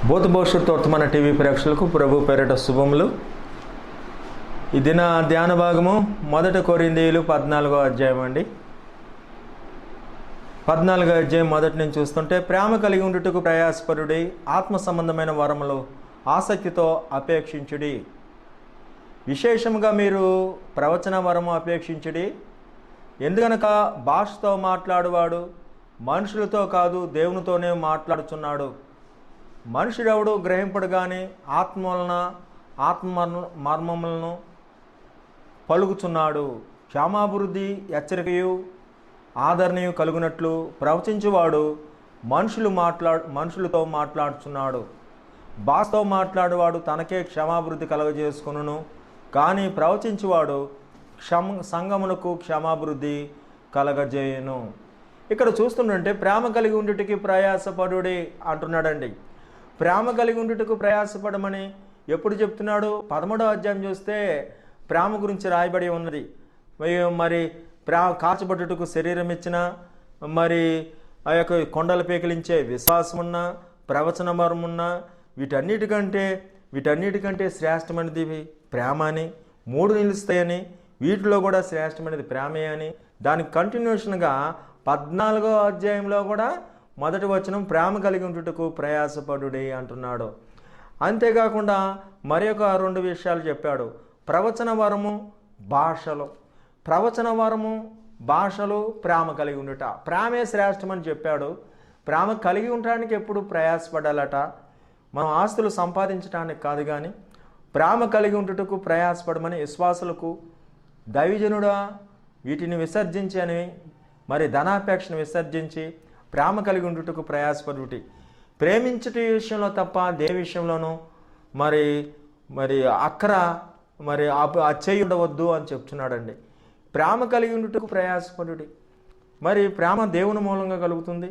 భూత భవిష్యత్తు వర్తమాన టీవీ ప్రేక్షకులకు ప్రభు పేరిట శుభములు. ఈ దిన ధ్యాన భాగము 1 కొరింథీయులు 14వ అధ్యాయం అండి. 14వ అధ్యాయం మొదటి నుంచి చూస్తుంటే, ప్రేమ కలిగి ఉండుటకు ప్రయాసపరుడి, ఆత్మ సంబంధమైన వరములు ఆసక్తితో అపేక్షించుడి. విశేషముగా మీరు ప్రవచన వరము అపేక్షించుడి. ఎందుకనక భాషతో మాట్లాడువాడు మనుషులతో కాదు దేవునితోనే మాట్లాడుచున్నాడు. మనుషుడెవడు గ్రహింపడు కానీ ఆత్మ మర్మములను పలుకుచున్నాడు. క్షమాభివృద్ధి హెచ్చరికయు ఆదరణయు కలుగునట్లు ప్రవచించువాడు మనుషులతో మాట్లాడుచున్నాడు. భాషతో మాట్లాడువాడు తనకే క్షమాభివృద్ధి కలుగజేసుకును, కానీ ప్రవచించువాడు సంగమునకు క్షమాభివృద్ధి కలగజేయును. ఇక్కడ చూస్తుంటే ప్రేమ కలిగి ఉండుటకి ప్రయాసపడుడి అంటున్నాడండి. ప్రేమ కలిగి ఉండుటకు ప్రయాసపడమని ఎప్పుడు చెప్తున్నాడు? 13వ అధ్యాయం చూస్తే ప్రేమ గురించి రాయబడి ఉన్నది. మరి కాచబడుటకు శరీరం ఇచ్చిన, మరి ఆ యొక్క కొండలు పేకిలించే విశ్వాసం ఉన్న, ప్రవచన మరం ఉన్న, వీటన్నిటికంటే శ్రేష్టమైనది ప్రేమ అని, 3 నిలుస్తాయని, వీటిలో కూడా శ్రేష్టమైనది ప్రేమే అని, దానికి కంటిన్యూషన్గా 14వ అధ్యాయంలో కూడా మొదటి వచనం ప్రేమ కలిగి ఉండుటకు ప్రయాసపడుడి అంటున్నాడు. అంతేకాకుండా మరి ఒక 2 విషయాలు చెప్పాడు. ప్రవచన వరము, భాషలు, ప్రేమ కలిగి ఉండుట. ప్రేమే శ్రేష్టమని చెప్పాడు. ప్రేమ కలిగి ఉండటానికి ఎప్పుడు ప్రయాసపడాలట. మనం ఆస్తులు సంపాదించడానికి కాదు, కానీ ప్రేమ కలిగి ఉండుటకు ప్రయాసపడమని విశ్వాసులకు, దైవజనుడా వీటిని విసర్జించి అని, మరి ధనాపేక్షను విసర్జించి ప్రేమ కలిగి ఉండుటకు ప్రయాసపడుటి. ప్రేమించుట విషయంలో తప్ప దేని విషయంలోనూ మరి అక్కర అచ్చయి ఉండవద్దు అని చెప్తున్నాడండి. ప్రేమ కలిగి ఉండుటకు ప్రయాసపడుటి. మరి ప్రేమ దేవుని మూలంగా కలుగుతుంది.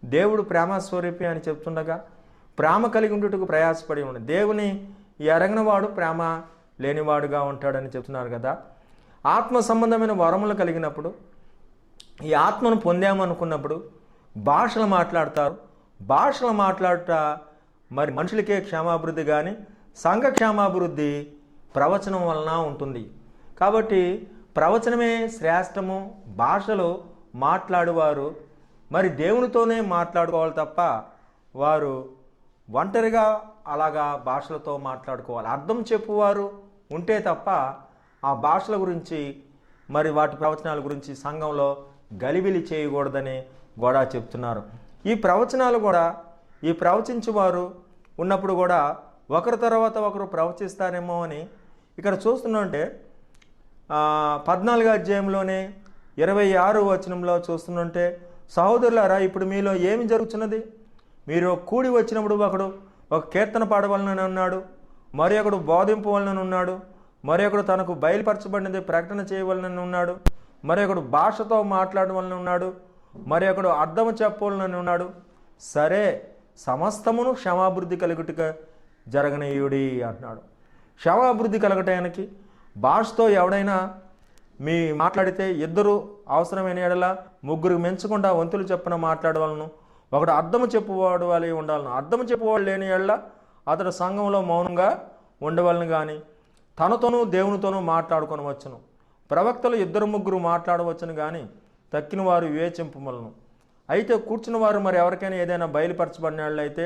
దేవుడు ప్రేమ స్వరూపి అని చెప్తుండగా ప్రేమ కలిగి ఉండుటకు ప్రయాసపడి ఉండి, దేవుని ఎరగనవాడు ప్రేమ లేనివాడుగా ఉంటాడని చెప్తున్నారు కదా. ఆత్మ సంబంధమైన వరములు కలిగినప్పుడు, ఈ ఆత్మను పొందామనుకున్నప్పుడు భాషలు మాట్లాడతారు. భాషలు మాట్లాడుట మరి మనుషులకే క్షేమాభివృద్ధి, కానీ సంఘ క్షేమాభివృద్ధి ప్రవచనం వలన ఉంటుంది. కాబట్టి ప్రవచనమే శ్రేష్టము. భాషలు మాట్లాడువారు మరి దేవునితోనే మాట్లాడుకోవాలి తప్ప వారు ఒంటరిగా అలాగా భాషలతో మాట్లాడుకోవాలి. అర్థం చెప్పువారు ఉంటే తప్ప ఆ భాషల గురించి, మరి వాటి ప్రవచనాల గురించి సంఘంలో గలిబిలి చేయకూడదని కూడా చెప్తున్నారు. ఈ ప్రవచనాలు కూడా, ఈ ప్రవచించువారు ఉన్నప్పుడు కూడా ఒకరి తర్వాత ఒకరు ప్రవచిస్తారేమో అని ఇక్కడ చూస్తుంటే 14వ అధ్యాయంలోనే 26వ వచనంలో చూస్తుంటే, సహోదరులారా ఇప్పుడు మీలో ఏమి జరుగుతున్నది? మీరు కూడి వచ్చినప్పుడు ఒకడు ఒక కీర్తన పాడవలనని ఉన్నాడు, మరి ఒకడు బోధింపవలనని ఉన్నాడు, మరి ఒకడు తనకు బయలుపరచబడినది ప్రకటన చేయవలనని ఉన్నాడు, మరి ఒకడు భాషతో మాట్లాడవలన ఉన్నాడు, మరి ఒకడు అర్థము చెప్పవలనని ఉన్నాడు. సరే, సమస్తమును క్షమాభివృద్ధి కలుగుటగా జరగనీయుడి అంటున్నాడు. క్షమాభివృద్ధి కలగటానికి భాషతో ఎవడైనా మాట్లాడితే 2 అవసరమైన ఎడల 3 మెంచకుండా వంతులు చెప్పున మాట్లాడవలను. ఒకడు అర్థము చెప్పువాడు వాళ్ళే ఉండాలను. అర్థము చెప్పువాడు లేని ఎడల అతడు సంఘంలో మౌనంగా ఉండవలను, కానీ తనతోనూ దేవునితోనూ మాట్లాడుకొనవచ్చును. ప్రవక్తలు 2-3 మాట్లాడవచ్చును, కానీ తక్కిన వారు వివేచింపవలను. అయితే కూర్చున్న వారు మరి ఎవరికైనా ఏదైనా బయలుపరచబడినట్లయితే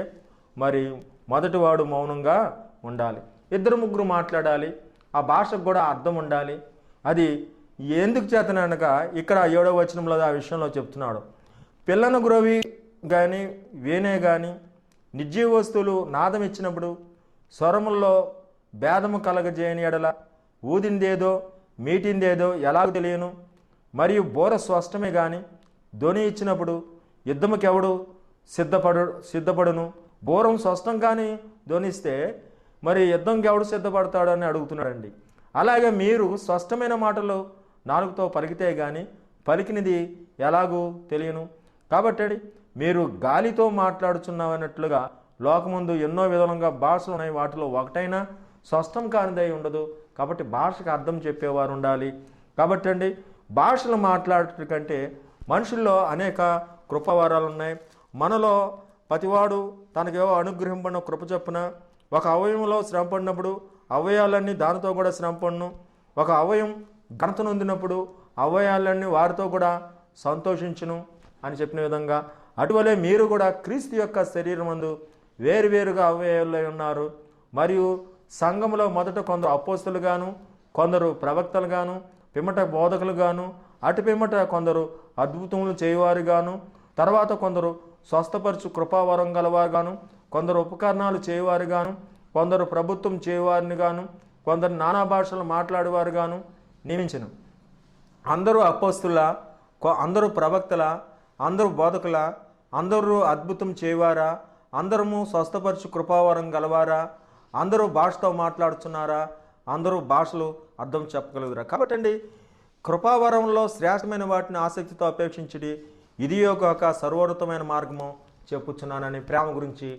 మరి మొదటివాడు మౌనంగా ఉండాలి. 2-3 మాట్లాడాలి. ఆ భాషకు కూడా అర్థం ఉండాలి. అది ఎందుకు చేతననగా ఇక్కడ 7వ వచనంలో ఆ విషయంలో చెప్తున్నాడు. పిల్లన గురవి కానీ వీణే కానీ నిర్జీవ వస్తువులు నాదం ఇచ్చినప్పుడు స్వరముల్లో భేదము కలగజేయని ఎడల ఊదిందేదో మీటిందేదో ఎలాగ తెలియను. మరియు బోర స్పష్టమే కానీ ధ్వని ఇచ్చినప్పుడు యుద్ధముకెవడు సిద్ధపడును. బోరం స్పష్టం కానీ ధ్వనిస్తే మరి యుద్ధంకి ఎవడు సిద్ధపడతాడు అని అడుగుతున్నాడండి. అలాగే మీరు స్పష్టమైన మాటలు నాలుగుతో పలికితే కానీ పలికినది ఎలాగూ తెలియను. కాబట్టి మీరు గాలితో మాట్లాడుచున్నామన్నట్లుగా లోకముందు ఎన్నో విధాలుగా భాషలు ఉన్నాయి, వాటిలో ఒకటైనా స్పష్టం కానిదై ఉండదు. కాబట్టి భాషకు అర్థం చెప్పేవారు ఉండాలి. కాబట్టి భాషలు మాట్లాడటం కంటే మనుషుల్లో అనేక కృపావరాలు ఉన్నాయి. మనలో ప్రతివాడు తనకేవో అనుగ్రహింపడిన కృప చొప్పున ఒక అవయవంలో శ్రమ పడినప్పుడు అవయవాలన్నీ దానితో కూడా శ్రమ పడును. ఒక అవయం ఘనత నొందినప్పుడు అవయవాలన్నీ వారితో కూడా సంతోషించును అని చెప్పిన విధంగా, అటువలే మీరు కూడా క్రీస్తు యొక్క శరీరమందు వేరువేరుగా అవయవాలై ఉన్నారు. మరియు సంఘములో మొదట కొందరు అపోస్తలుగాను, కొందరు ప్రవక్తలుగాను, పిమ్మట బోధకులుగాను, అటు పిమ్మట కొందరు అద్భుతములు చేయువారుగాను, తర్వాత కొందరు స్వస్థపరచు కృపావరం గలవారుగాను, కొందరు ఉపకరణాలు చేయువారుగాను, కొందరు ప్రభుత్వం చేయువారిని గాను, కొందరు నానా భాషలు మాట్లాడేవారుగాను నియమించను. అందరూ అపోస్తుల, అందరూ ప్రవక్తల, అందరూ బోధకుల, అందరూ అద్భుతం చేయవారా, అందరము స్వస్థపరచు కృపావరం గలవారా, అందరూ భాషతో మాట్లాడుతున్నారా, అందరూ భాషలు అర్థం చెప్పగలుగురా. కాబట్టి అండి, కృపావరంలో శ్రేష్టమైన వాటిని ఆసక్తితో అపేక్షించుడి, ఇది ఒక సర్వోన్నతమైన మార్గము చెప్పుచున్నానని ప్రేమ గురించి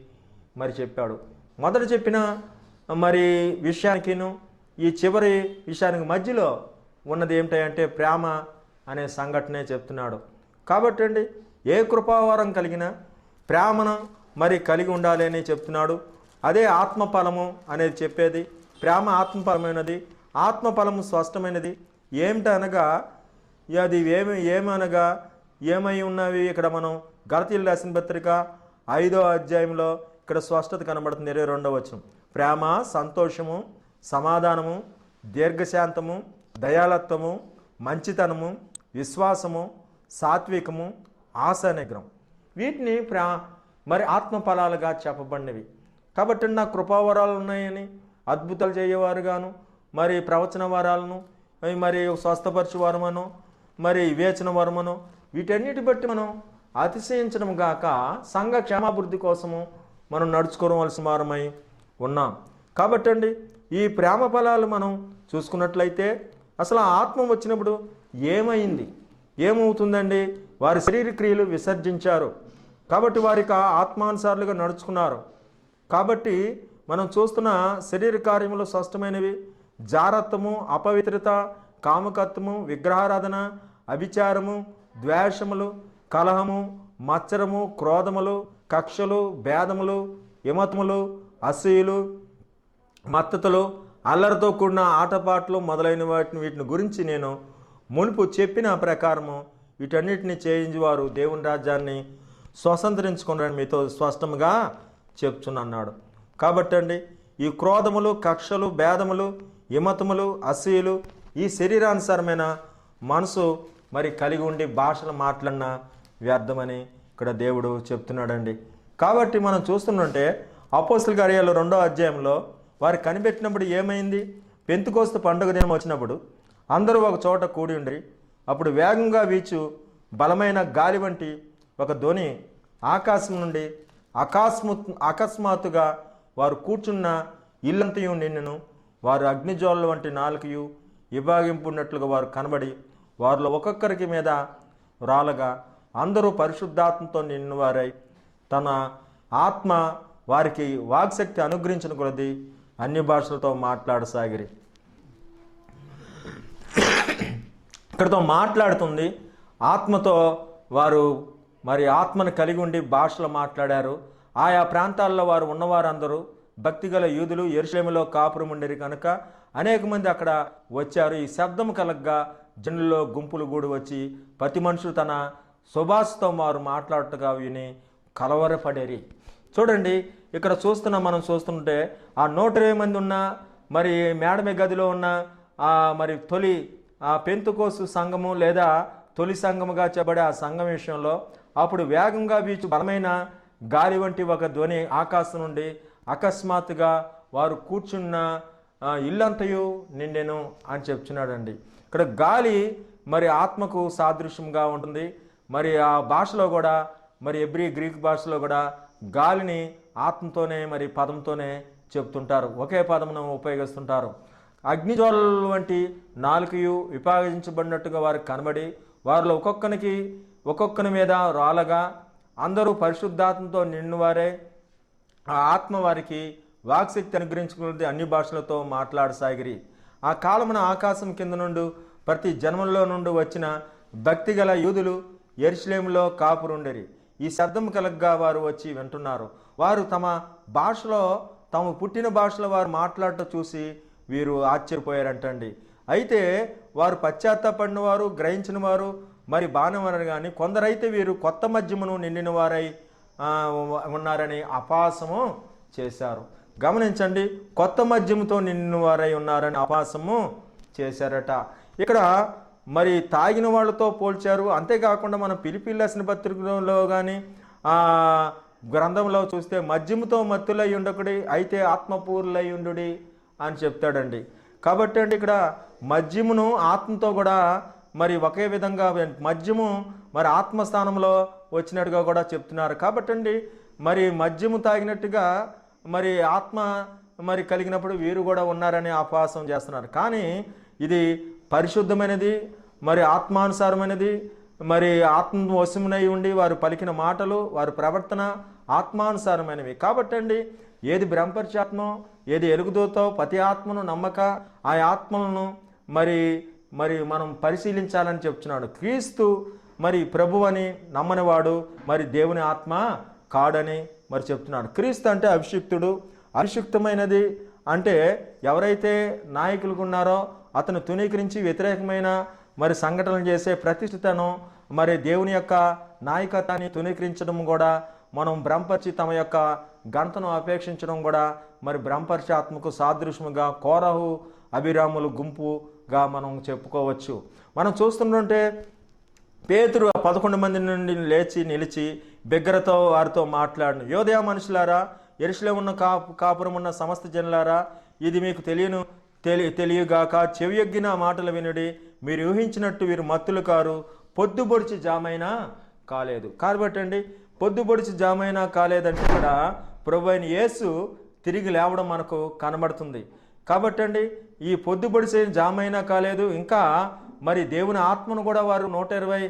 మరి చెప్పాడు. మొదట చెప్పిన మరి విషయానికిను ఈ చివరి విషయానికి మధ్యలో ఉన్నది ఏమిటంటే ప్రేమ అనే సంఘటనే చెప్తున్నాడు. కాబట్టి అండి, ఏ కృపావరం కలిగినా ప్రేమను మరి కలిగి ఉండాలి అని చెప్తున్నాడు. అదే ఆత్మఫలము అనేది చెప్పేది. ప్రేమ ఆత్మఫలమైనది, ఆత్మఫలము స్పష్టమైనది. ఏమిటనగా అది ఏమనగా ఏమై ఉన్నవి ఇక్కడ మనం గలతీయులకు రాసిన పత్రిక 5వ అధ్యాయంలో ఇక్కడ స్పష్టత కనబడుతుంది. 22వ వచనం, ప్రేమ, సంతోషము, సమాధానము, దీర్ఘశాంతము, దయాళత్వము, మంచితనము, విశ్వాసము, సాత్వికము, ఆశానిగ్రహం, వీటిని మరి ఆత్మఫలాలుగా చెప్పబడినవి. కాబట్టి నా కృపావరాలు ఉన్నాయని, అద్భుతాలు చేయవారుగాను, మరి ప్రవచన వరాలను, మరి స్వస్థపరచు వరమను, మరి వివేచన వరమను, వీటన్నిటి బట్టి మనం అతిశయించడం గాక సంఘ క్షేమాభివృద్ధి కోసము మనం నడుచుకోవలసిన వారమై ఉన్నాం. కాబట్టి అండి, ఈ ప్రేమ ఫలాలు మనం చూసుకున్నట్లయితే అసలు ఆత్మ వచ్చినప్పుడు ఏమైంది, ఏమవుతుందండి? వారి శరీర క్రియలు విసర్జించారు. కాబట్టి వారికి ఆత్మానుసారులుగా నడుచుకున్నారు. కాబట్టి మనం చూస్తున్న శరీర కార్యములు స్పష్టమైనవి. జారత్వము, అపవిత్రత, కామకత్వము, విగ్రహారాధన, అభిచారము, ద్వేషములు, కలహము, మత్సరము, క్రోధములు, కక్షలు, భేదములు, విమతములు, అసూయలు, మత్తతులు, అల్లరితో కూడిన ఆటపాటలు మొదలైన వీటిని గురించి నేను మునుపు చెప్పిన ప్రకారము వీటన్నిటిని చేయించేవారు దేవుని రాజ్యాన్ని స్వతంత్రించుకున్నారని మీతో స్పష్టంగా చెప్తున్నాడు. కాబట్టి అండి, ఈ క్రోధములు, కక్షలు, భేదములు, విమతములు, అసూయలు ఈ శరీరానుసారమైన మనసు మరి కలిగి ఉండి భాషలు మాట్లాడిన వ్యర్థమని ఇక్కడ దేవుడు చెప్తున్నాడండి. కాబట్టి మనం చూస్తుంటే అపోస్తలుల కార్యాలు 2వ అధ్యాయంలో వారు కనిపెట్టినప్పుడు ఏమైంది? పెంతెకోస్తు పండుగ దినం వచ్చినప్పుడు అందరూ ఒక చోట కూడి ఉండి, అప్పుడు వేగంగా వీచు బలమైన గాలి వంటి ఒక ధ్వని ఆకాశం నుండి అకస్మాత్తుగా వారు కూర్చున్న ఇల్లంతయు నిన్నును, వారు అగ్నిజ్వాలల వంటి నాలుకయు విభాగింపున్నట్లుగా వారు కనబడి వారిలో ఒక్కొక్కరికి మీద రాలగా అందరూ పరిశుద్ధాత్మతో నిన్నవారై తన ఆత్మ వారికి వాక్శక్తి అనుగ్రహించిన కొలది అన్ని భాషలతో మాట్లాడసాగిరి. ఇక్కడతో మాట్లాడుతుంది ఆత్మతో. వారు మరి ఆత్మను కలిగి ఉండి భాషలు మాట్లాడారు. ఆయా ప్రాంతాల్లో వారు ఉన్నవారందరూ భక్తిగల యూదులు యెరూషలేములో కాపురం ఉండేది కనుక అనేక మంది అక్కడ వచ్చారు. ఈ శబ్దం కలగ్గా జనుల్లో గుంపులు గూడి వచ్చి ప్రతి మనుషులు తన సుభాషతో వారు మాట్లాడుతగా విని కలవరపడేరి. చూడండి, ఇక్కడ మనం చూస్తుంటే ఆ 120 మంది ఉన్న మరి మేడమే గదిలో ఉన్న మరి తొలి పెంతెకోస్తు సంఘము లేదా తొలి సంఘముగా చెప్పబడే ఆ సంఘం విషయంలో అప్పుడు వేగంగా వీచు బలమైన గాలి వంటి ఒక ధ్వని ఆకాశం నుండి అకస్మాత్తుగా వారు కూర్చున్న ఇల్లంతయు నిండెను అని చెప్తున్నాడండి. ఇక్కడ గాలి మరి ఆత్మకు సాదృశ్యంగా ఉంటుంది. మరి ఆ భాషలో కూడా మరి గ్రీక్ భాషలో కూడా గాలిని ఆత్మతోనే మరి పదంతోనే చెప్తుంటారు, ఒకే పదమును ఉపయోగిస్తుంటారు. అగ్నిజ్వాలల వంటి నాలుకయు విభాగించబడినట్టుగా వారికి కనబడి వారిలో ఒక్కొక్కని మీద రాలగా అందరూ పరిశుద్ధాత్మతో నిండినవారే ఆ ఆత్మ వారికి వాక్శక్తి అనుగ్రహించుకున్నది అన్ని భాషలతో మాట్లాడసాగిరి. ఆ కాలమున ఆకాశం కింద నుండి ప్రతి జన్మల్లో నుండి వచ్చిన భక్తిగల యూదులు యెరూషలేములో కాపురుండేరి. ఈ శబ్దం కలగ్గా వారు వచ్చి వింటున్నారు. వారు తమ భాషలో, తమ పుట్టిన భాషలో వారు మాట్లాడటం చూసి వీరు ఆశ్చర్యపోయారంటండి. అయితే వారు పశ్చాత్తాపడిన వారు, గ్రహించిన వారు మరి బాగానే ఉన్నారు. కానీ కొందరైతే వీరు కొత్త మద్యమును నిండిన వారై ఉన్నారని అపహాసము చేశారు. గమనించండి, కొత్త మద్యముతో నిండిన వారై ఉన్నారని అపహాసము చేశారట. ఇక్కడ మరి తాగిన వాళ్ళతో పోల్చారు. అంతేకాకుండా మనం ఫిలిప్పీయులకు రాసిన పత్రికలో కానీ గ్రంథంలో చూస్తే మద్యముతో మత్తులై ఉండకుడి, అయితే ఆత్మపూర్లై ఉండుడి అని చెప్తాడండి. కాబట్టి అండి ఇక్కడ మద్యమును ఆత్మతో కూడా మరి ఒకే విధంగా మద్యము మరి ఆత్మస్థానంలో వచ్చినట్టుగా కూడా చెప్తున్నారు. కాబట్టి అండి మరి మద్యము తాగినట్టుగా మరి ఆత్మ మరి కలిగినప్పుడు వీరు కూడా ఉన్నారని అపహాసం చేస్తున్నారు. కానీ ఇది పరిశుద్ధమైనది, మరి ఆత్మానుసారమైనది, మరి ఆత్మ వశమునై ఉండి వారు పలికిన మాటలు, వారి ప్రవర్తన ఆత్మానుసారమైనవి. కాబట్టి అండి ఏది బ్రహ్మపరిచే ఆత్మో, ఏది ఎలుగుదోతో ప్రతి ఆత్మను నమ్మక ఆ ఆత్మలను మరి మరి మనం పరిశీలించాలని చెప్తున్నాడు. క్రీస్తు మరి ప్రభు అని నమ్మనివాడు మరి దేవుని ఆత్మ కాడని మరి చెప్తున్నాడు. క్రీస్తు అంటే అభిషిక్తుడు. అభిషిక్తమైనది అంటే ఎవరైతే నాయకులు ఉన్నారో అతను తునీకరించి వ్యతిరేకమైన మరి సంఘటనలు చేసే ప్రతిష్ఠితను మరి దేవుని యొక్క నాయకత్వాన్ని తునీకరించడం కూడా మనం బ్రహ్మపరిచి తమ యొక్క గంటను అపేక్షించడం కూడా మరి బ్రహ్మపరిచే ఆత్మకు సాదృశ్యముగా కోరహు అభిరాములు గుంపుగా మనం చెప్పుకోవచ్చు. మనం చూస్తుంటే పేతురు 11 మంది నుండి లేచి నిలిచి బిగ్గరతో వారితో మాట్లాడిన, యోదయ మనుషులారా, యెరూషలేములో ఉన్న కాపురం ఉన్న సమస్త జనులారా, ఇది మీకు తెలియగాక చెవియొగ్గిన మాటలు వినుడి. మీరు ఊహించినట్టు వీరు మత్తులు కారు, పొద్దుబొడిచి జామైనా కాలేదు. కాబట్టి అండి పొద్దుబొడిచి జామైనా కాలేదంటే ఇక్కడ ప్రభు అయిన యేసు తిరిగి లేవడం మనకు కనబడుతుంది. కాబట్టి అండి ఈ పొద్దుబొడిచి జామైనా కాలేదు. ఇంకా మరి దేవుని ఆత్మను కూడా వారు 120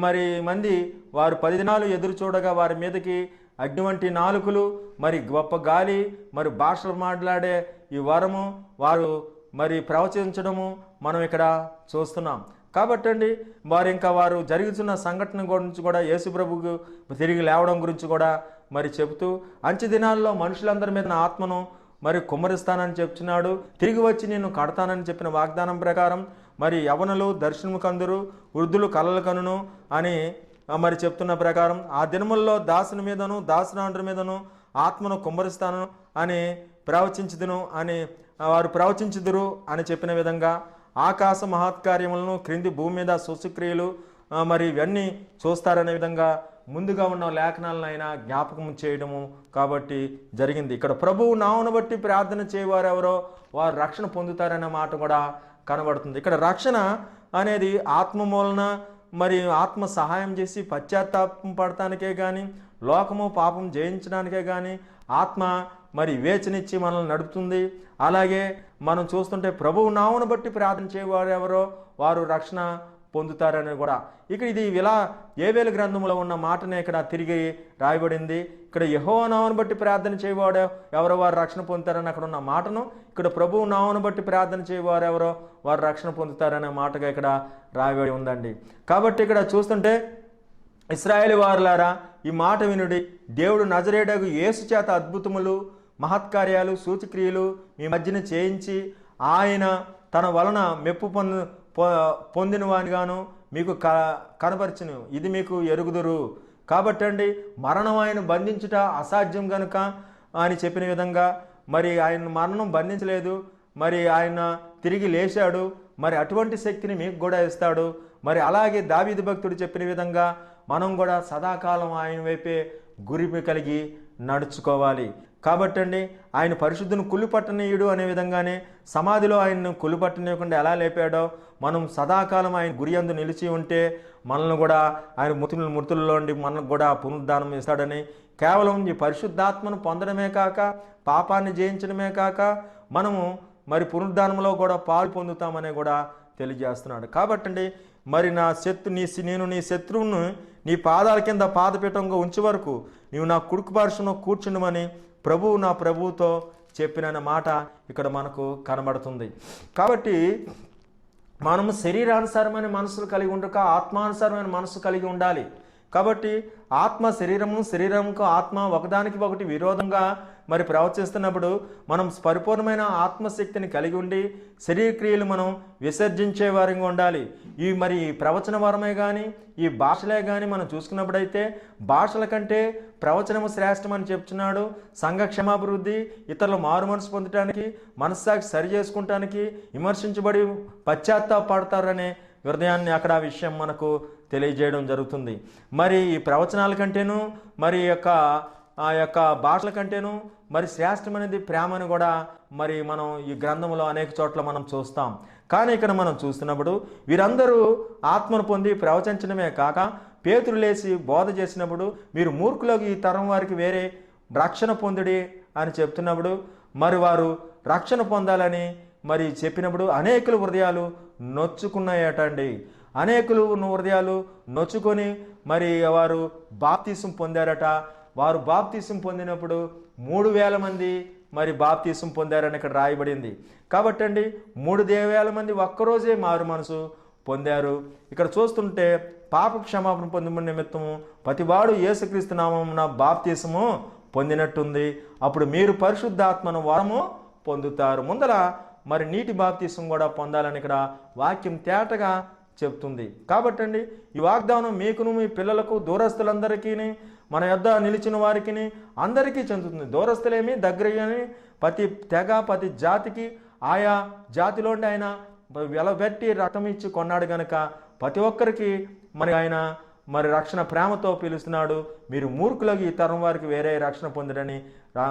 మరి మంది వారు 10 దినాలు ఎదురు చూడగా వారి మీదకి అగ్ని వంటి నాలుకలు, మరి గొప్ప గాలి, మరి భాషలు మాట్లాడే ఈ వరము, వారు మరి ప్రవచించడము మనం ఇక్కడ చూస్తున్నాం. కాబట్టి అండి వారు జరుగుతున్న సంఘటన గురించి కూడా యేసు ప్రభువుకు తిరిగి లేవడం గురించి కూడా మరి చెబుతూ అంచె దినాల్లో మనుషులందరి మీద నా ఆత్మను మరి కుమ్మరిస్తానని చెప్తున్నాడు. తిరిగి వచ్చి నేను కడతానని చెప్పిన వాగ్దానం ప్రకారం మరి యవనులు దర్శనము కందురు, వృద్ధులు కలలు కనును అని మరి చెప్తున్న ప్రకారం ఆ దినముల్లో దాసుని మీదను దాసురాండ్రి మీదను ఆత్మను కుమ్మరిస్తాను అని ప్రవచించుదును అని వారు ప్రవచించుదురు అని చెప్పిన విధంగా ఆకాశ మహత్కార్యములను, క్రింది భూమి మీద సూచక్రియలు మరి ఇవన్నీ చూస్తారనే విధంగా ముందుగా ఉన్న లేఖనాలను అయినా జ్ఞాపకం చేయడము కాబట్టి జరిగింది. ఇక్కడ ప్రభువు నామమును బట్టి ప్రార్థన చేయవారు ఎవరో వారు రక్షణ పొందుతారనే మాట కూడా కనబడుతుంది. ఇక్కడ రక్షణ అనేది ఆత్మ మూలన మరి ఆత్మ సహాయం చేసి పశ్చాత్తాపం పడటానికే కానీ, లోకము పాపం జయించడానికే కానీ ఆత్మ మరి వివేచనిచ్చి మనల్ని నడుపుతుంది. అలాగే మనం చూస్తుంటే ప్రభువు నామమును బట్టి ప్రార్థన చేయవారు ఎవరో వారు రక్షణ పొందుతారని కూడా ఇక్కడ ఇది ఇలా యోవేలు గ్రంథంలో ఉన్న మాటనే ఇక్కడ తిరిగి రాయబడింది. ఇక్కడ యెహోవా నామమును బట్టి ప్రార్థన చేయవాడు ఎవరో వారు రక్షణ పొందుతారని అక్కడ ఉన్న మాటను ఇక్కడ ప్రభువు నామమును బట్టి ప్రార్థన చేయవారు ఎవరో వారు రక్షణ పొందుతారనే మాటగా ఇక్కడ రాయబడి ఉందండి. కాబట్టి ఇక్కడ చూస్తుంటే ఇశ్రాయేలు వారులారా ఈ మాట వినుడి, దేవుడు నజరేయుడగు యేసు చేత అద్భుతములు, మహత్కార్యాలు, సూచక్రియలు మీ మధ్యన చేయించి ఆయన తన వలన మెప్పు పొందిన వానిగాను మీకు కనపరచును, ఇది మీకు ఎరుగుదురు. కాబట్టి అండి మరణం ఆయన బంధించుట అసాధ్యం కనుక అని చెప్పిన విధంగా మరి ఆయన మరణం బంధించలేదు, మరి ఆయన తిరిగి లేచాడు, మరి అటువంటి శక్తిని మీకు కూడా ఇస్తాడు. మరి అలాగే దావీదు భక్తుడు చెప్పిన విధంగా మనం కూడా సదాకాలం ఆయన వైపే గురి కలిగి నడుచుకోవాలి. కాబట్టి అండి ఆయన పరిశుద్ధుని కుళ్ళుపట్టనీయుడు అనే విధంగానే సమాధిలో ఆయన్ను కుళ్ళుపట్టనీయకుండా ఎలా లేపాడో మనం సదాకాలం ఆయన గురి యందు నిలిచి ఉంటే మనల్ని కూడా ఆయన మృతుల్లో ఉండి మనకు కూడా పునరుద్ధానం ఇస్తాడని, కేవలం ఈ పరిశుద్ధాత్మను పొందడమే కాక పాపాన్ని జయించడమే కాక మనము మరి పునరుద్ధానంలో కూడా పాలు పొందుతామని కూడా తెలియజేస్తున్నాడు. కాబట్టి అండి మరి నేను నీ శత్రువును నీ పాదాల కింద పాదపీఠంగా ఉంచే వరకు నీవు నా కుడికి పార్శ్వమున కూర్చుండమని ప్రభువు నా ప్రభువుతో చెప్పిన మాట ఇక్కడ మనకు కనబడుతుంది. కాబట్టి మనము శరీరానుసారమైన మనసులు కలిగి ఉండక ఆత్మానుసారమైన మనసు కలిగి ఉండాలి. కాబట్టి ఆత్మ శరీరము, శరీరంకు ఆత్మ ఒకదానికి ఒకటి విరోధంగా మరి ప్రవర్తిస్తున్నప్పుడు మనం పరిపూర్ణమైన ఆత్మశక్తిని కలిగి ఉండి శరీర క్రియలు మనం విసర్జించే వారంగా ఉండాలి. మరి ప్రవచన వరమే కానీ ఈ భాషలే కానీ మనం చూసుకున్నప్పుడైతే భాషల కంటే ప్రవచనము శ్రేష్టం అని చెప్తున్నాడు. సంఘ క్షమాభివృద్ధి, ఇతరులు మారు మనసు పొందడానికి, మనస్సాక్షి సరి చేసుకుంటానికి, విమర్శించబడి పశ్చాత్తాపడతారనే హృదయాన్ని అక్కడ ఆ విషయం మనకు తెలియజేయడం జరుగుతుంది. మరి ఈ ప్రవచనాల కంటేను మరి ఆ యొక్క భాషల కంటేను మరి శ్రేష్టమైనది ప్రేమను కూడా మరి మనం ఈ గ్రంథంలో అనేక చోట్ల మనం చూస్తాం. కానీ ఇక్కడ మనం చూస్తున్నప్పుడు వీరందరూ ఆత్మను పొంది ప్రవచించడమే కాక పేతురు లేచి బోధ చేసినప్పుడు మీరు మూర్ఖులకు ఈ తరం వారికి వేరే రక్షణ పొందుడి అని చెప్తున్నప్పుడు మరి వారు రక్షణ పొందాలని మరి చెప్పినప్పుడు అనేకుల హృదయాలు నొచ్చుకున్నాయటండి. అనేకులు హృదయాలు నొచ్చుకొని మరి వారు బాప్తీసం పొందారట. వారు బాప్తీసం పొందినప్పుడు 3,000 మంది మరి బాప్తీసం పొందారని ఇక్కడ రాయబడింది. కాబట్టి అండి 3,000 మంది ఒక్కరోజే మారు మనసు పొందారు. ఇక్కడ చూస్తుంటే పాప క్షమాపణ పొందిన నిమిత్తము ప్రతివాడు యేసుక్రీస్తు నామమున బాప్తీసము పొందినట్టుంది. అప్పుడు మీరు పరిశుద్ధాత్మను వరము పొందుతారు. ముందర మరి నీటి బాప్తీసం కూడా పొందాలని ఇక్కడ వాక్యం తేటగా చెప్తుంది. కాబట్టి అండి ఈ వాగ్దానం మీకును మీ పిల్లలకు దూరస్తులందరికీ మన యొద్ద నిలిచిన వారికి అందరికీ చెందుతుంది. దూరస్తులేమి దగ్గరని ప్రతి తెగ ప్రతి జాతికి ఆయా జాతిలోండి ఆయన వెలబెట్టి రక్తం ఇచ్చి కొన్నాడు గనక ప్రతి ఒక్కరికి మరి ఆయన మరి రక్షణ ప్రేమతో పిలుస్తున్నాడు. మీరు మూర్ఖులకు ఈ తరం వారికి వేరే రక్షణ పొందడని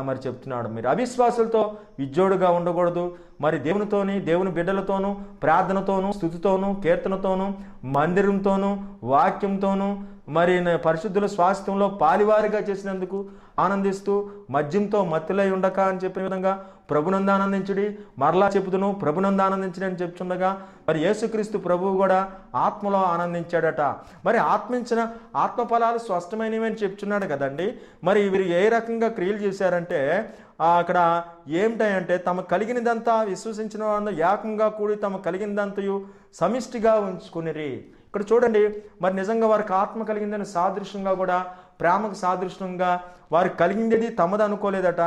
మరి చెప్తున్నాడు. మీరు అవిశ్వాసులతో విజ్జోడుగా ఉండకూడదు. మరి దేవునితోని, దేవుని బిడ్డలతోనూ, ప్రార్థనతోనూ, స్తుతితోనూ, కీర్తనతోనూ, మందిరంతోనూ, వాక్యంతోనూ మరి పరిశుద్ధుల స్వాస్థ్యంలో పాలివారిగా చేసినందుకు ఆనందిస్తూ మద్యంతో మత్తులై ఉండక అని చెప్పిన విధంగా ప్రభునందు ఆనందించుడి. మరలా చెబుతును ప్రభునందు ఆనందించుడి అని చెప్తుండగా మరి యేసుక్రీస్తు ప్రభువు కూడా ఆత్మలో ఆనందించాడట. మరి ఆత్మ ఫలాలు స్పష్టమైనవి అని చెప్తున్నాడు కదండి. మరి వీరు ఏ రకంగా క్రియలు చేశారంటే అక్కడ ఏమిటాయంటే తమ కలిగినదంతా విశ్వసించిన వాళ్ళు ఏకంగా కూడి తమ కలిగినదంతయు సమిష్టిగా ఉంచుకునిరి. ఇక్కడ చూడండి మరి నిజంగా వారికి ఆత్మ కలిగిందని సాదృశ్యంగా కూడా ప్రేమకు సాదృశ్యంగా వారికి కలిగిందేది తమది అనుకోలేదట.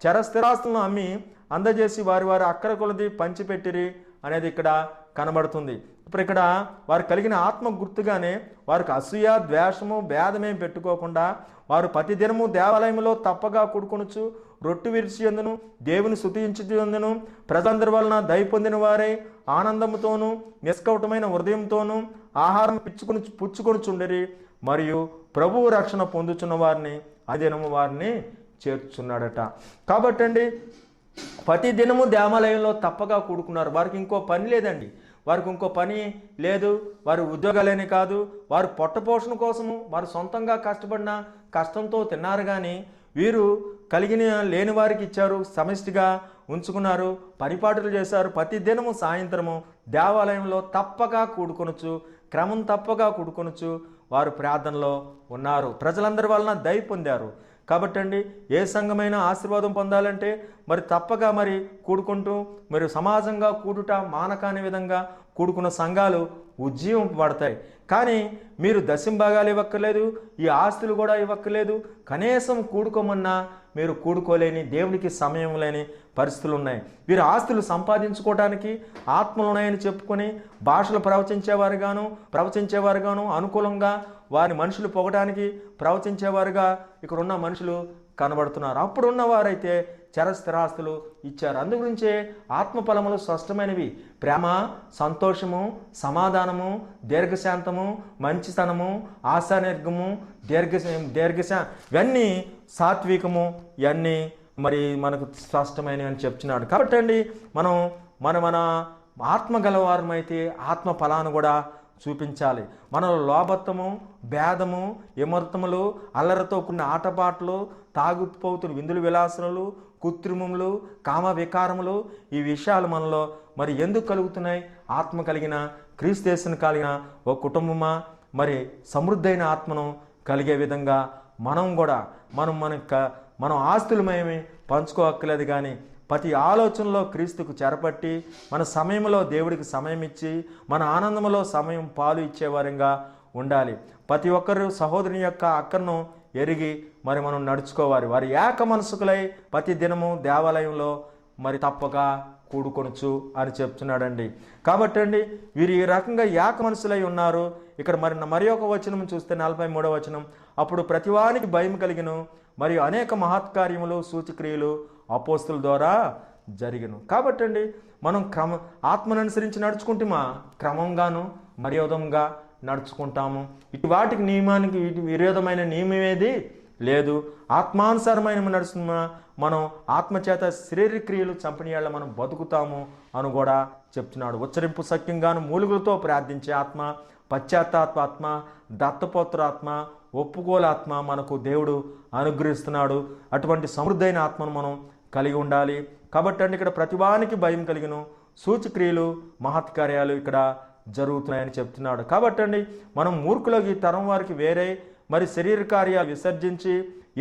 చరస్థిరాస్తులను అమ్మి అందజేసి వారి అక్కర కొలది పంచిపెట్టిరి అనేది ఇక్కడ కనబడుతుంది. ఇప్పుడు ఇక్కడ వారు కలిగిన ఆత్మ గుర్తుగానే వారికి అసూయ, ద్వేషము, భేదమేం పెట్టుకోకుండా వారు ప్రతి దినము దేవాలయంలో తప్పగా కూడుకొనుచు రొట్టు విరిచి ఎందును దేవుని స్తుతించుందును ప్రజలందరి వలన దయ పొందిన వారై ఆనందముతోనూ నిష్కౌటమైన హృదయంతోనూ ఆహారం పుచ్చుకొనుచుండిరి. మరియు ప్రభువు రక్షణ పొందుచున్న వారిని అదినము వారిని చేర్చున్నాడట. కాబట్టి అండి ప్రతి దినము దేవాలయంలో తప్పగా కూడుకున్నారు. వారికి ఇంకో పని లేదండి. వారికి ఇంకో పని లేదు. వారి ఉద్యోగాలేనే కాదు, వారు పొట్టపోషణ కోసము వారు సొంతంగా కష్టపడిన కష్టంతో తిన్నారు. కానీ వీరు కలిగిన లేని వారికి ఇచ్చారు, సమిష్టిగా ఉంచుకున్నారు, పరిపాటులు చేశారు. ప్రతి దినము సాయంత్రము దేవాలయంలో తప్పగా కూడుకొనొచ్చు, క్రమం తప్పగా కూడుకొనొచ్చు వారు ప్రార్థనలో ఉన్నారు. ప్రజలందరి వలన దయ పొందారు. కాబట్టి అండి ఏ సంఘమైన ఆశీర్వాదం పొందాలంటే మరి తప్పగా మరి కూడుకుంటూ మరి సమాజంగా కూడుట మానకాని విధంగా కూడుకున్న సంఘాలు ఉజ్జీవింపబడతాయి. కానీ మీరు దశంభాగాలు ఇవ్వక్కర్లేదు, ఈ ఆస్తులు కూడా ఇవ్వక్కర్లేదు. కనీసం కూడుకోమన్నా మీరు కూడుకోలేని, దేవునికి సమయం లేని పరిస్థితులు ఉన్నాయి. వీరు ఆస్తులు సంపాదించుకోవడానికి ఆత్మలు ఉన్నాయని చెప్పుకొని భాషలు ప్రవచించేవారుగాను అనుకూలంగా వారి మనుషులు పొగడానికి ప్రవచించేవారుగా ఇక్కడ ఉన్న మనుషులు కనబడుతున్నారు. అప్పుడున్న వారైతే చరస్థిరాస్తులు ఇచ్చారు. అందుగురించే ఆత్మఫలములు స్పష్టమైనవి: ప్రేమ, సంతోషము, సమాధానము, దీర్ఘశాంతము, మంచితనము, ఆశానిర్గము, ఇవన్నీ సాత్వికము, ఇవన్నీ మరి మనకు స్పష్టమైనవి అని చెప్తున్నాడు. కాబట్టి అండి మన ఆత్మ గలవారమైతే ఆత్మ ఫలాన్ని కూడా చూపించాలి. మనలో లోభత్వము, భేదము, విమర్తములు, అల్లరితో కూడిన ఆటపాటలు, తాగుపోతులు, విందులు, విలాసములు, కృత్రిమములు, కామ వికారములు, ఈ విషయాలు మనలో మరి ఎందుకు కలుగుతున్నాయి? ఆత్మ కలిగిన, క్రీస్తుయేసును కలిగిన ఒక కుటుంబమా మరి సమృద్ధైన ఆత్మను కలిగే విధంగా మనం కూడా మనం ఆస్తులమేమి పంచుకోక్కర్లేదు. కానీ ప్రతి ఆలోచనలో క్రీస్తుకు చెరపట్టి మన సమయంలో దేవుడికి సమయం ఇచ్చి మన ఆనందంలో సమయం పాలు ఇచ్చేవారంగా ఉండాలి. ప్రతి ఒక్కరు సహోదరుని యొక్క అక్కను ఎరిగి మరి మనం నడుచుకోవాలి. వారి ఏక మనసుకులై ప్రతి దినము దేవాలయంలో మరి తప్పక కూడుకొనొచ్చు అని చెప్తున్నాడండి. కాబట్టి అండి వీరు ఈ రకంగా ఏక మనసులై ఉన్నారు. ఇక్కడ మరి ఒక వచనం చూస్తే 43వ వచనం, అప్పుడు ప్రతివానికి భయం కలిగిను మరియు అనేక మహత్కార్యములు సూచక్రియలు అపోస్తుల ద్వారా జరిగను. కాబట్టి అండి మనం ఆత్మను అనుసరించి నడుచుకుంటామా, క్రమంగాను మర్యాదంగా నడుచుకుంటాము. ఇటు వాటికి నియమానికి విరోధమైన నియమం ఏది లేదు. ఆత్మానుసారమైన నడుస్తున్నా మనం ఆత్మచేత శారీరక క్రియలు చంపనీయాళ్ళ మనం బతుకుతాము అని కూడా చెప్తున్నాడు. ఉచ్చరింపు సఖ్యంగాను మూలుగులతో ప్రార్థించే ఆత్మ, పశ్చాత్తాత్మ, దత్తపుత్రాత్మ, ఒప్పుకోలాత్మ మనకు దేవుడు అనుగ్రహిస్తున్నాడు. అటువంటి సమృద్ధైన ఆత్మను మనం కలిగి ఉండాలి. కాబట్టి అండి ఇక్కడ ప్రతివానికి భయం కలిగిన సూచక్రియలు మహత్కార్యాలు ఇక్కడ జరుగుతున్నాయని చెప్తున్నాడు. కాబట్టి అండి మనం మూర్ఖులకి తరం వారికి వేరే మరి శరీర కార్యాలు విసర్జించి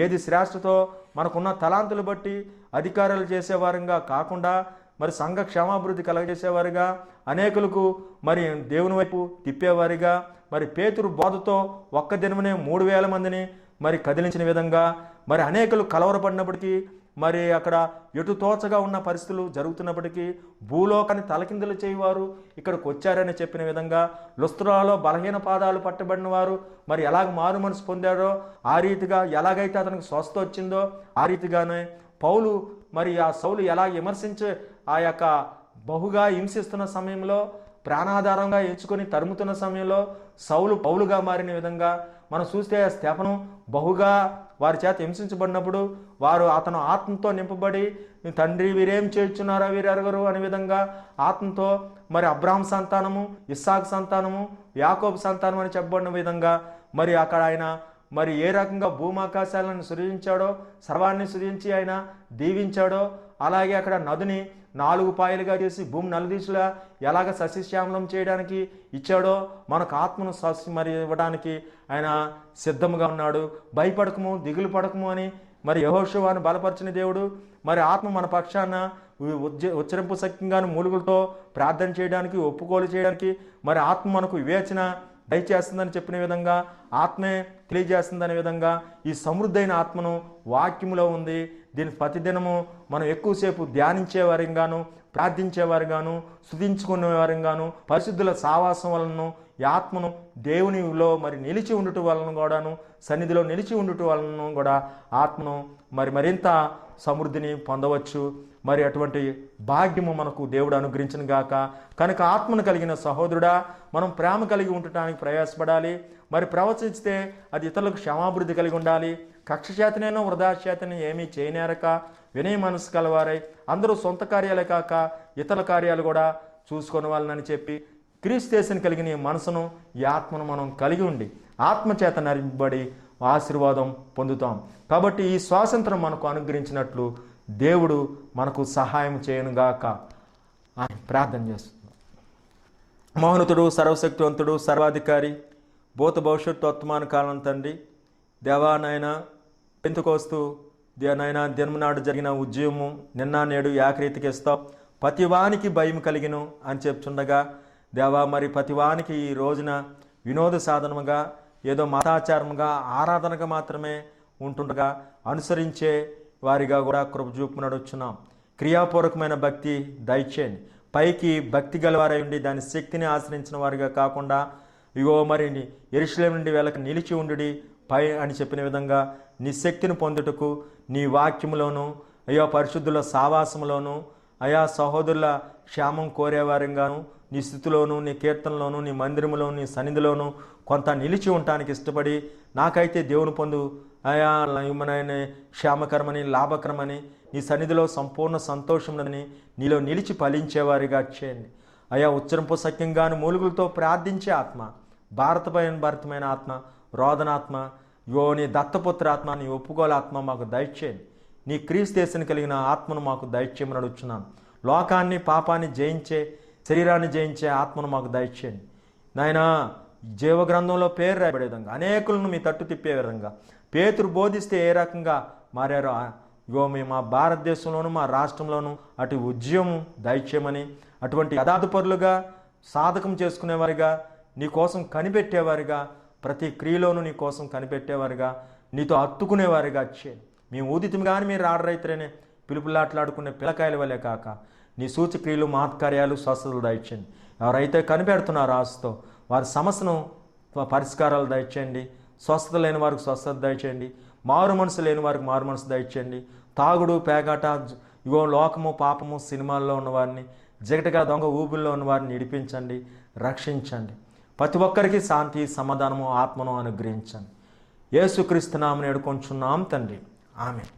ఏది శ్రేష్టతో మనకున్న తలాంతులు బట్టి అధికారాలు చేసేవారుగా కాకుండా మరి సంఘ క్షేమాభివృద్ధి కలగజేసేవారుగా, అనేకులకు మరి దేవుని వైపు తిప్పేవారిగా, మరి పేతురు బోధతో ఒక్క దినమనే 3000 మందిని మరి కదిలించిన విధంగా, మరి అనేకులు కలవరపడినప్పటికీ మరి అక్కడ ఎటు తోచగా ఉన్న పరిస్థితులు జరుగుతున్నప్పటికీ భూలోకాన్ని తలకిందులు చేయవారు ఇక్కడికి వచ్చారని చెప్పిన విధంగా, లుస్త్రాలో బలహీన పాదాలు పట్టబడిన వారు మరి ఎలాగ మారు మనసు పొందారో ఆ రీతిగా, ఎలాగైతే అతనికి స్వస్థ వచ్చిందో ఆ రీతిగానే పౌలు మరి ఆ సౌలు ఎలా విమర్శించే ఆ యొక్క బహుగా హింసిస్తున్న సమయంలో, ప్రాణాధారంగా ఎంచుకొని తరుముతున్న సమయంలో సౌలు పౌలుగా మారిన విధంగా మనం చూస్తే స్తెఫను బహుగా వారి చేత హింసించబడినప్పుడు వారు అతను ఆత్మతో నింపబడి తండ్రి వీరేం చేయుచున్నారా వీరెరగరు అనే విధంగా ఆత్మతో మరి అబ్రాహాం సంతానము, ఇస్సాకు సంతానము, యాకోబు సంతానం అని చెప్పబడిన విధంగా మరి అక్కడ ఆయన మరి ఏ రకంగా భూమాకాశాలను సృజించాడో, సర్వాన్ని సృజించి ఆయన దీవించాడో, అలాగే అక్కడ నదిని 4 పాయలుగా చేసి భూమి నలుదిశలా ఎలాగ సస్యశ్యామలం చేయడానికి ఇచ్చాడో మనకు ఆత్మను మరి ఇవ్వడానికి ఆయన సిద్ధంగా ఉన్నాడు. భయపడకము, దిగులు పడకము అని మరి యెహోషువను బలపరిచిన దేవుడు మరి ఆత్మ మన పక్షాన ఉచ్చరింపు సఖ్యంగాను మూలుగులతో ప్రార్థన చేయడానికి, ఒప్పుకోలు చేయడానికి మరి ఆత్మ మనకు వివేచన దయచేస్తుందని చెప్పిన విధంగా, ఆత్మే తెలియజేస్తుందనే విధంగా ఈ సమృద్ధైన ఆత్మను వాక్యములో ఉంది. దీని ప్రతిదినము మనం ఎక్కువసేపు ధ్యానించేవారిగాను, ప్రార్థించేవారిగాను, స్తుతించుకునేవారిగాను, పరిశుద్ధుల సావాసం వలన ఈ ఆత్మను దేవునిలో మరి నిలిచి ఉండుట వలన కూడాను, సన్నిధిలో నిలిచి ఉండుట వలన కూడా ఆత్మను మరింత సమృద్ధిని పొందవచ్చు. మరి అటువంటి భాగ్యము మనకు దేవుడు అనుగ్రహించిన గాక. కనుక ఆత్మను కలిగిన సహోదరుడా, మనం ప్రేమ కలిగి ఉండటానికి ప్రయాసపడాలి. మరి ప్రవచిస్తే అది ఇతరులకు క్షమాభివృద్ధి కలిగి ఉండాలి. కక్ష చేతనైనా వృధా చేతనే ఏమీ చేయనేరక వినయ మనసు కలవారై అందరూ సొంత కార్యాలే కాక ఇతర కార్యాలు కూడా చూసుకొని వాళ్ళని చెప్పి క్రీస్తుని కలిగిన ఈ మనసును, ఈ ఆత్మను మనం కలిగి ఉండి ఆత్మచేత నరింపబడి ఆశీర్వాదం పొందుతాం. కాబట్టి ఈ స్వాతంత్రం మనకు అనుగ్రహించినట్లు దేవుడు మనకు సహాయం చేయనుగాక అని ప్రార్థన చేస్తున్నాం. మహోన్నతుడు, సర్వశక్తివంతుడు, సర్వాధికారి, భూత భవిష్యత్తు వర్తమాన కాలం తండ్రి, దేవా నాయన పెంతుకోస్తూ నాయన దినమునాడు జరిగిన ఉద్యమము నిన్న నేడు ఏకరీతికి ఇస్తావు. ప్రతివానికి భయం కలిగిను అని చెప్తుండగా దేవా మరి ప్రతివానికి ఈ రోజున వినోద సాధనముగా, ఏదో మతాచారముగా, ఆరాధనగా మాత్రమే ఉంటుండగా అనుసరించే వారిగా కూడా కృప చూపు నడుచున్నాం. క్రియాపూర్వకమైన భక్తి దయచేయండి. పైకి భక్తి గలవారై ఉండి దాని శక్తిని ఆశ్రయించిన వారిగా కాకుండా ఇగో మరి యెరూషలేము నుండి వెళ్ళక నిలిచి ఉండుడి పై అని చెప్పిన విధంగా నీ శక్తిని పొందుటకు నీ వాక్యములోను, అయ్యా పరిశుద్ధుల సావాసములోను, అయా సహోదరుల క్షేమం కోరేవారంగాను, నీ స్థితిలోను, నీ కీర్తనలోను, నీ మందిరములోను, నీ సన్నిధిలోను కొంత నిలిచి ఉండటానికి ఇష్టపడి నాకైతే దేవుని పొందు అయా క్షేమకరమని, లాభకరమని, నీ సన్నిధిలో సంపూర్ణ సంతోషములని నీలో నిలిచి ఫలించేవారిగా చేయండి. అయా ఉచ్చరింపు సఖ్యంగాను మూలుగులతో ప్రార్థించే ఆత్మ, భారతమైన ఆత్మ, రోదనాత్మ, నీ దత్తపుత్ర ఆత్మ, నీ ఒప్పుకోలాత్మ మాకు దయచేయండి. నీ క్రీస్తుని కలిగిన ఆత్మను మాకు దయచేయమని అడుగుతున్నాను. లోకాన్ని, పాపాన్ని జయించే, శరీరాన్ని జయించే ఆత్మను మాకు దయచేయండి నాయనా. జీవగ్రంథంలో పేరు రాయబడే విధంగా అనేకులను మీ తట్టు తిప్పే విధంగా పేతురు బోధిస్తే ఏ రకంగా మారారో మా భారతదేశంలోను, మా రాష్ట్రంలోను అటు ఉద్యమం దయచేయమని, అటువంటి యథార్థపరులుగా, సాధకం చేసుకునేవారిగా, నీ కోసం కనిపెట్టేవారిగా ప్రతి క్రియలోనూ నీ కోసం కనిపెట్టేవారుగా, నీతో హత్తుకునేవారుగా చేయండి. మేము ఊదితం కానీ మీరు ఆడరైతేనే పిలుపులాట్లాడుకునే పిల్లకాయల వల్లే కాక నీ సూచక్రియలు, మహత్కార్యాలు, స్వస్థతలు దయచేయండి. ఎవరైతే కనిపెడుతున్నారో ఆశతో వారి సమస్యను పరిష్కారాలు దయచేయండి. స్వస్థత లేని వారికి స్వస్థత దయచేయండి. మారు మనసు లేని వారికి మారు మనసు దయచేయండి. తాగుడు, పేకాట, ఇగో లోకము, పాపము, సినిమాల్లో ఉన్నవారిని, జగటగా దొంగ ఊబుల్లో ఉన్నవారిని విడిపించండి, రక్షించండి. ప్రతి ఒక్కరికి శాంతి, సమాధానము, ఆత్మను అనుగ్రహించండి. యేసుక్రీస్తు నామమున వేడుకొంచున్నాం తండ్రి, ఆమేన్.